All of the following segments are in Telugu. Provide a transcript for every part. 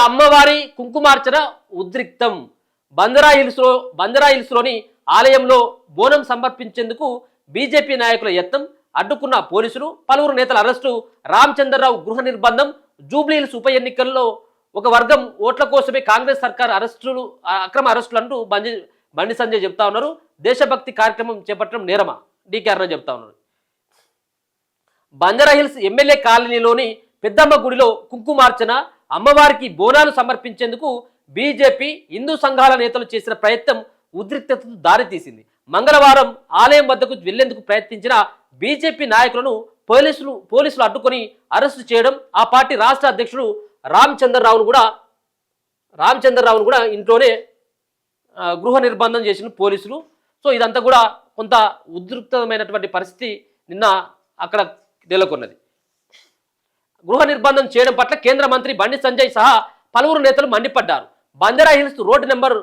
అమ్మవారి కుంకుమార్చన ఉద్రిక్తం. బంజారా హిల్స్లోని ఆలయంలో బోనం సమర్పించేందుకు బీజేపీ నాయకుల యత్నం అడ్డుకున్న పోలీసులు, పలువురు నేతల అరెస్టు. రామచంద్రరావు గృహ నిర్బంధం. జూబ్లీహిల్స్ ఉప ఎన్నికల్లో ఒక వర్గం ఓట్ల కోసమే కాంగ్రెస్ సర్కార్ అరెస్టులు, అక్రమ అరెస్టులు అంటూ బండి సంజయ్ చెప్తా ఉన్నారు. దేశభక్తి కార్యక్రమం చేపట్టడం నేరమా? డీకే అరుణ చెప్తా ఉన్నారు. బంజారాహిల్స్ ఎమ్మెల్యే కాలనీలోని పెద్దమ్మ గుడిలో కుంకుమార్చన, అమ్మవారికి బోనాలు సమర్పించేందుకు బీజేపీ హిందూ సంఘాల నేతలు చేసిన ప్రయత్నం ఉద్రిక్తతకు దారితీసింది. మంగళవారం ఆలయం వద్దకు వెళ్లేందుకు ప్రయత్నించిన బీజేపీ నాయకులను పోలీసులు అడ్డుకొని అరెస్టు చేయడం, ఆ పార్టీ రాష్ట్ర అధ్యక్షుడు రామచంద్రరావును కూడా ఇంట్లోనే గృహ నిర్బంధం చేసిన పోలీసులు. సో ఇదంతా కూడా కొంత ఉద్రిక్తమైనటువంటి పరిస్థితి నిన్న అక్కడ నెలకొన్నది. గృహ నిర్బంధం చేయడం పట్ల కేంద్ర మంత్రి బండి సంజయ్ సహా పలువురు నేతలు మండిపడ్డారు. బంజారాహిల్స్ రోడ్డు నెంబర్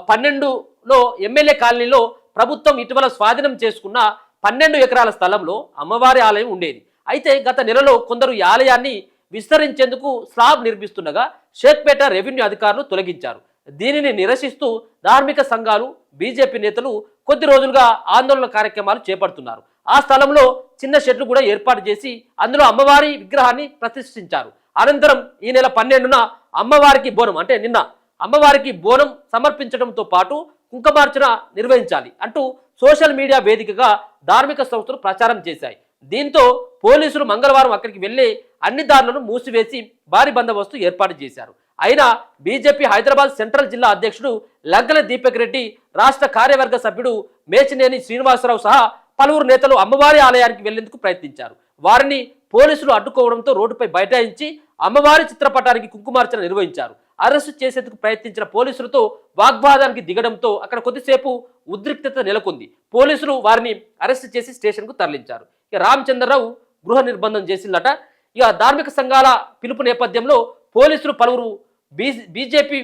12లో ఎమ్మెల్యే కాలనీలో ప్రభుత్వం ఇటీవల స్వాధీనం చేసుకున్న 12 ఎకరాల స్థలంలో అమ్మవారి ఆలయం ఉండేది. అయితే గత నెలలో కొందరు ఈ ఆలయాన్ని విస్తరించేందుకు స్లాబ్ నిర్మిస్తుండగా షేక్పేట రెవెన్యూ అధికారులు తొలగించారు. దీనిని నిరసిస్తూ ధార్మిక సంఘాలు, బీజేపీ నేతలు కొద్ది రోజులుగా ఆందోళన కార్యక్రమాలు చేపడుతున్నారు. ఆ స్థలంలో చిన్న షెడ్లు కూడా ఏర్పాటు చేసి అందులో అమ్మవారి విగ్రహాన్ని ప్రతిష్ఠించారు. అనంతరం ఈ నెల 12న అమ్మవారికి బోనం, అంటే నిన్న అమ్మవారికి బోనం సమర్పించడంతో పాటు కుంకుమార్చన నిర్వహించాలి అంటూ సోషల్ మీడియా వేదికగా ధార్మిక సంస్థలు ప్రచారం చేశాయి. దీంతో పోలీసులు మంగళవారం అక్కడికి వెళ్లి అన్ని దారులను మూసివేసి భారీ బందోబస్తు ఏర్పాటు చేశారు. అయినా బీజేపీ హైదరాబాద్ సెంట్రల్ జిల్లా అధ్యక్షుడు లగ్గల దీపక్ రెడ్డి, రాష్ట్ర కార్యవర్గ సభ్యుడు మేచినేని శ్రీనివాసరావు సహా పలువురు నేతలు అమ్మవారి ఆలయానికి వెళ్లేందుకు ప్రయత్నించారు. వారిని పోలీసులు అడ్డుకోవడంతో రోడ్డుపై బైఠాయించి అమ్మవారి చిత్రపటానికి కుంకుమార్చన నిర్వహించారు. అరెస్టు చేసేందుకు ప్రయత్నించిన పోలీసులతో వాగ్వాదానికి దిగడంతో అక్కడ కొద్దిసేపు ఉద్రిక్తత నెలకొంది. పోలీసులు వారిని అరెస్టు చేసి స్టేషన్కు తరలించారు. ఇక రామచంద్రరావు గృహ నిర్బంధం చేసిందట. ఇక ధార్మిక సంఘాల పిలుపు నేపథ్యంలో పోలీసులు పలువురు బీజేపీ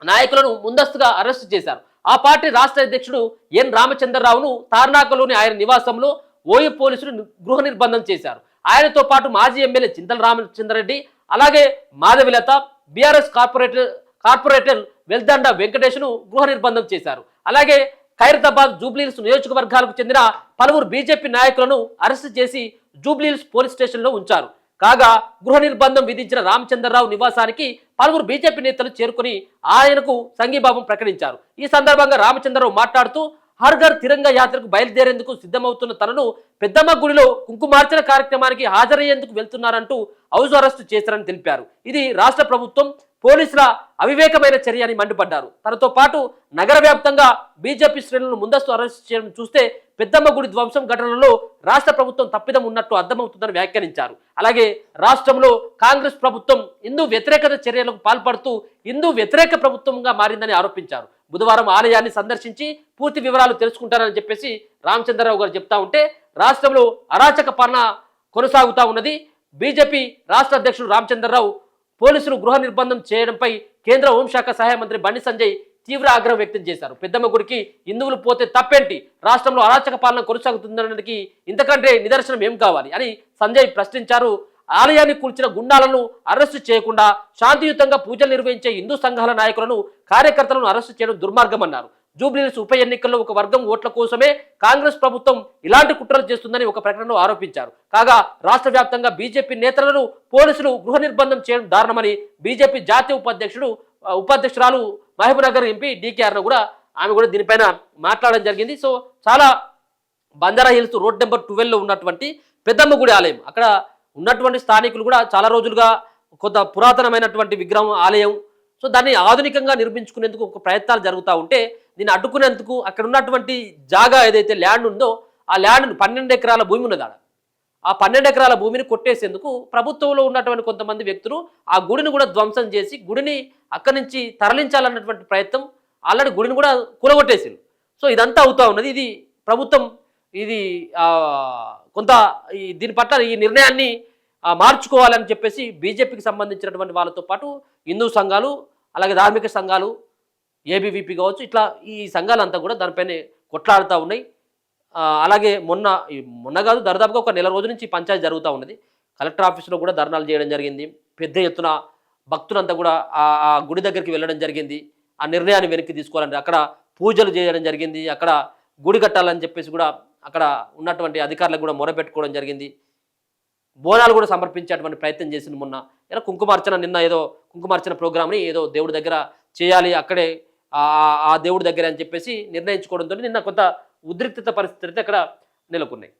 నాయకులను ముందస్తుగా అరెస్టు చేశారు. ఆ పార్టీ రాష్ట్ర అధ్యక్షుడు ఎన్ రామచంద్రరావును తార్నాకలోని ఆయన నివాసంలో ఓయూ పోలీసులు గృహ నిర్బంధం చేశారు. ఆయనతో పాటు మాజీ ఎమ్మెల్యే చింతల రామచంద్రరెడ్డి, అలాగే మాధవిలత, బీఆర్ఎస్ కార్పొరేటర్ వెల్దండ వెంకటేష్ను గృహ నిర్బంధం చేశారు. అలాగే ఖైరతాబాద్, జూబ్లీహిల్స్ నియోజకవర్గాలకు చెందిన పలువురు బీజేపీ నాయకులను అరెస్టు చేసి జూబ్లీహిల్స్ పోలీస్ స్టేషన్లో ఉంచారు. కాగా గృహ నిర్బంధం విధించిన రామచంద్రరావు నివాసానికి పలువురు బీజేపీ నేతలు చేరుకుని ఆయనకు సంఘీభావం ప్రకటించారు. ఈ సందర్భంగా రామచంద్రరావు మాట్లాడుతూ హర్ ఘర్ తిరంగా యాత్రకు బయలుదేరేందుకు సిద్ధమవుతున్న తనను పెద్దమ్మ గుడిలో కుంకుమార్చన కార్యక్రమానికి హాజరయ్యేందుకు వెళ్తున్నారంటూ హౌస్ అరెస్టు చేశారని తెలిపారు. ఇది రాష్ట్ర ప్రభుత్వం, పోలీసుల అవివేకమైన చర్య అని మండిపడ్డారు. తనతో పాటు నగర వ్యాప్తంగా బీజేపీ శ్రేణులను ముందస్తు అరెస్టు చేయడం చూస్తే పెద్దమ్మ గుడి ధ్వంసం ఘటనలో రాష్ట్ర ప్రభుత్వం తప్పిదం ఉన్నట్టు అర్థమవుతుందని వ్యాఖ్యానించారు. అలాగే రాష్ట్రంలో కాంగ్రెస్ ప్రభుత్వం హిందూ వ్యతిరేకత చర్యలకు పాల్పడుతూ హిందూ వ్యతిరేక ప్రభుత్వంగా మారిందని ఆరోపించారు. బుధవారం ఆలయాన్ని సందర్శించి పూర్తి వివరాలు తెలుసుకుంటారని చెప్పేసి రామచంద్రరావు గారు చెప్తా ఉంటే రాష్ట్రంలో అరాచక పాలన కొనసాగుతూ ఉన్నది. బీజేపీ రాష్ట్ర అధ్యక్షుడు రామచంద్రరావు పోలీసులు గృహ నిర్బంధం చేయడంపై కేంద్ర హోంశాఖ సహాయ మంత్రి బండి సంజయ్ తీవ్ర ఆగ్రహం వ్యక్తం చేశారు. పెద్దమ్మ గుడికి హిందువులు పోతే తప్పేంటి, రాష్ట్రంలో అరాచక పాలన కొనసాగుతుందనడానికి ఇంతకంటే నిదర్శనం ఏం కావాలి అని సంజయ్ ప్రశ్నించారు. ఆలయాన్ని కూల్చిన గుండాలను అరెస్టు చేయకుండా శాంతియుతంగా పూజలు నిర్వహించే హిందూ సంఘాల నాయకులను, కార్యకర్తలను అరెస్టు చేయడం దుర్మార్గమన్నారు. జూబ్లీహిల్స్ ఉప ఎన్నికల్లో ఒక వర్గం ఓట్ల కోసమే కాంగ్రెస్ ప్రభుత్వం ఇలాంటి కుట్రలు చేస్తుందని ఒక ప్రకటనలో ఆరోపించారు. కాగా రాష్ట్ర వ్యాప్తంగా బీజేపీ నేతలను పోలీసులు గృహ నిర్బంధం చేయడం దారుణమని బీజేపీ జాతీయ ఉపాధ్యక్షురాలు మహబూబ్నగర్ ఎంపీ డీకే అరుణ కూడా ఆమె కూడా దీనిపైన మాట్లాడడం జరిగింది. సో చాలా బంజారాహిల్స్ రోడ్ నెంబర్ 12లో ఉన్నటువంటి పెద్దమ్మ గుడి ఆలయం, అక్కడ ఉన్నటువంటి స్థానికులు కూడా చాలా రోజులుగా కొంత పురాతనమైనటువంటి విగ్రహం ఆలయం, సో దాన్ని ఆధునికంగా నిర్మించుకునేందుకు ఒక ప్రయత్నాలు జరుగుతూ ఉంటే దీన్ని అడ్డుకునేందుకు అక్కడ ఉన్నటువంటి జాగా ఏదైతే ల్యాండ్ ఉందో ఆ ల్యాండ్ 12 ఎకరాల భూమి ఉన్నది. ఆ 12 ఎకరాల భూమిని కొట్టేసేందుకు ప్రభుత్వంలో ఉన్నటువంటి కొంతమంది వ్యక్తులు ఆ గుడిని కూడా ధ్వంసం చేసి గుడిని అక్కడి నుంచి తరలించాలన్నటువంటి ప్రయత్నం, ఆల్రెడీ గుడిని కూడా కూలగొట్టేసింది. సో ఇదంతా అవుతా ఉన్నది. ఇది ప్రభుత్వం కొంత దీని పట్ల ఈ నిర్ణయాన్ని మార్చుకోవాలని చెప్పేసి బీజేపీకి సంబంధించినటువంటి వాళ్ళతో పాటు హిందూ సంఘాలు, అలాగే ధార్మిక సంఘాలు, ఏబీవీపీ కావచ్చు, ఇట్లా ఈ సంఘాలంతా కూడా దానిపైన కొట్లాడుతూ ఉన్నాయి. అలాగే మొన్న కాదు, దరిదాపుగా ఒక నెల రోజుల నుంచి పంచాయతీ జరుగుతూ ఉన్నది. కలెక్టర్ ఆఫీసులో కూడా ధర్నాలు చేయడం జరిగింది. పెద్ద ఎత్తున భక్తులంతా కూడా ఆ గుడి దగ్గరికి వెళ్ళడం జరిగింది. ఆ నిర్ణయాన్ని వెనక్కి తీసుకోవాలని అక్కడ పూజలు చేయడం జరిగింది. అక్కడ గుడి కట్టాలని చెప్పేసి కూడా అక్కడ ఉన్నటువంటి అధికారులకు కూడా మొరపెట్టుకోవడం జరిగింది. బోనాలు కూడా సమర్పించేటువంటి ప్రయత్నం చేసింది మొన్న. ఇలా కుంకుమార్చన నిన్న ఏదో కుంకుమార్చన ప్రోగ్రామ్‌ని ఏదో దేవుడి దగ్గర చేయాలి అక్కడే ఆ దేవుడి దగ్గరే అని చెప్పేసి నిర్ణయించుకోవడంతోని నిన్న కొంత ఉద్రిక్తత పరిస్థితులు అయితే అక్కడ నెలకొన్నాయి.